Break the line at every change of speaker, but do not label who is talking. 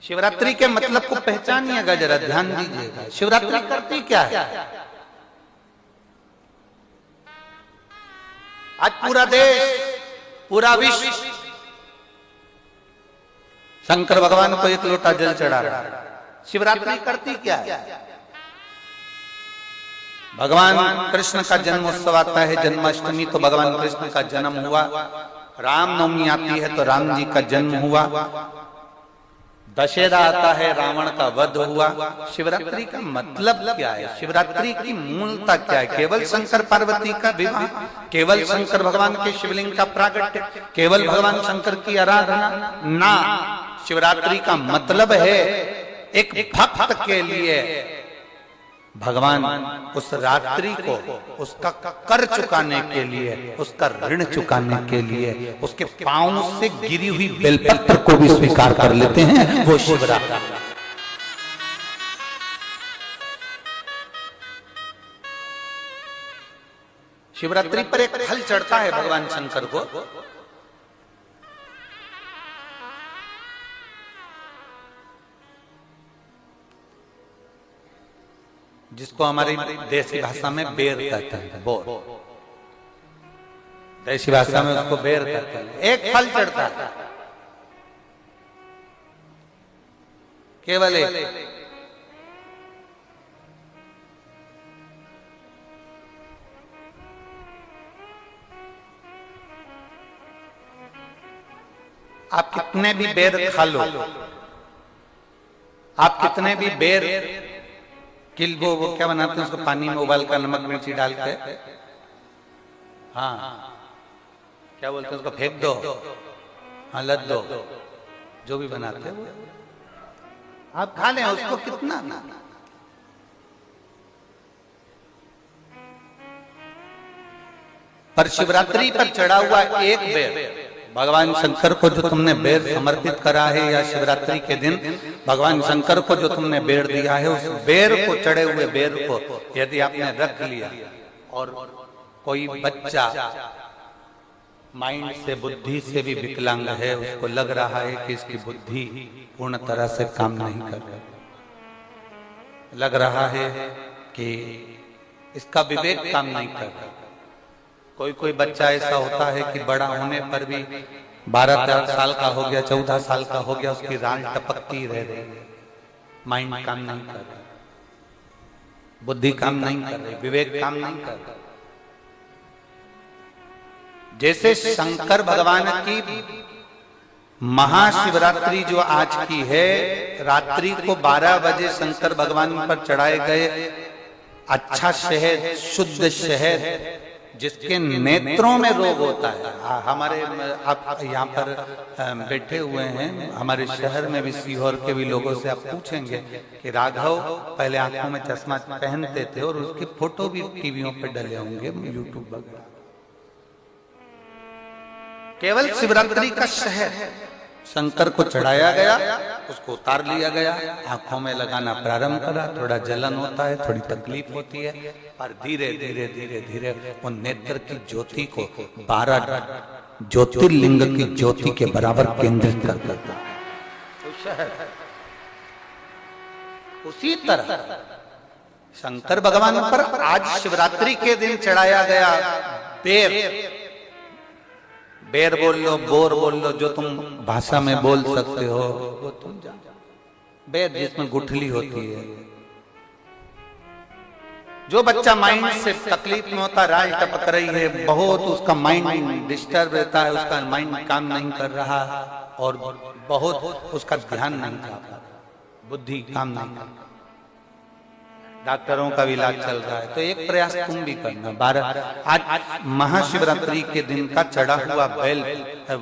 शिवरात्रि के मतलब को पहचानिएगा, जरा ध्यान दीजिएगा। शिवरात्रि करती क्या है? आज पूरा देश, पूरा विश्व शंकर भगवान को एक लोटा जल चढ़ा रहा है। शिवरात्रि करती क्या है? भगवान कृष्ण का जन्मोत्सव आता है, जन्माष्टमी, तो भगवान कृष्ण का जन्म हुआ। रामनवमी आती है तो राम जी का जन्म हुआ। दशहरा आता है, रावण का वध हुआ। शिवरात्रि का मतलब क्या है? शिवरात्रि की मूलता क्या है? केवल शंकर पार्वती का विवाह, केवल शंकर भगवान के शिवलिंग का प्रागट्य, केवल भगवान शंकर की आराधना ना। शिवरात्रि का मतलब है एक भक्त के लिए भगवान उस रात्रि को उसका कर चुकाने के लिए, उसका ऋण चुकाने के लिए उसके पांव से गिरी हुई बेलपत्र को भी स्वीकार कर लेते हैं। वो शिवरात्रि। शिवरात्रि पर एक फल चढ़ता है भगवान शंकर को, जिसको हमारी देसी भाषा में बेर कहते हैं। बोर, देसी भाषा में उसको बेर कहते हैं। एक फल चढ़ता है, केवल एक। आप कितने भी बेर खा लो, आप कितने भी बेर किल्बो, वो क्या बनाते हैं उसको, पानी में उबाल कर नमक मिर्ची डाल के, हाँ क्या बोलते हैं उसको, फेंक दो, हाँ लद दो, जो भी बनाते हैं वो आप खा लें, उसको कितना ना। पर शिवरात्रि पर चढ़ा हुआ एक बेर, भगवान शंकर को जो तुमने बेर समर्पित करा है, या शिवरात्रि के दिन भगवान शंकर को जो तुमने बेर दिया है, उस बेर को, चढ़े हुए बेर को यदि आपने रख लिया और कोई बच्चा माइंड से, बुद्धि से भी विकलांग है, उसको लग रहा है कि इसकी बुद्धि पूर्ण तरह से काम नहीं कर रही, लग रहा है कि इसका विवेक काम नहीं कर रहा। कोई बच्चा ऐसा होता है कि बड़ा होने पर भी 12-13 साल का हो गया, 14 साल का हो गया, उसकी रान टपकती रह रही है, माइंड काम नहीं कर रही, बुद्धि काम नहीं कर रही, विवेक काम नहीं कर रहा। जैसे शंकर भगवान की महाशिवरात्रि जो आज की है, रात्रि को 12 बजे शंकर भगवान पर चढ़ाए गए अच्छा शहद, शुद्ध शहद, जिसके नेत्रों में रोग होता है। हमारे आप यहाँ पर बैठे हुए हैं, हमारे शहर में भी, सीहोर के भी लोगों से आप पूछेंगे कि राघव पहले आंखों में चश्मा पहनते थे और उसकी फोटो भी टीवियों पे डले होंगे, यूट्यूब वगैरह। केवल शिवरात्रि का शहद शंकर को चढ़ाया गया, उसको उतार लिया गया, आंखों में लगाना प्रारंभ करा। थोड़ा जलन होता है, थोड़ी तकलीफ होती है, पर धीरे धीरे धीरे धीरे वो नेत्र की ज्योति को 12 ज्योतिर्लिंग की ज्योति के बराबर केंद्रित कर देता है। उसी तरह शंकर भगवान पर आज शिवरात्रि के दिन चढ़ाया गया बेर, बेर बोल लो, बोर बोल लो, जो तुम भाषा में बोल सकते हो वो तुम जानो। बेर जिसमें गुठली होती है। जो बच्चा माइंड से तकलीफ में होता, राल टपक रही है, बहुत उसका माइंड डिस्टर्ब रहता है, उसका माइंड काम नहीं कर रहा और बहुत उसका ध्यान नहीं कर रहा, बुद्धि काम नहीं कर रहा, डॉक्टरों का भी इलाज चल रहा है, तो एक प्रयास तुम भी करना। 12 आज महाशिवरात्रि के दिन का चढ़ा हुआ बेल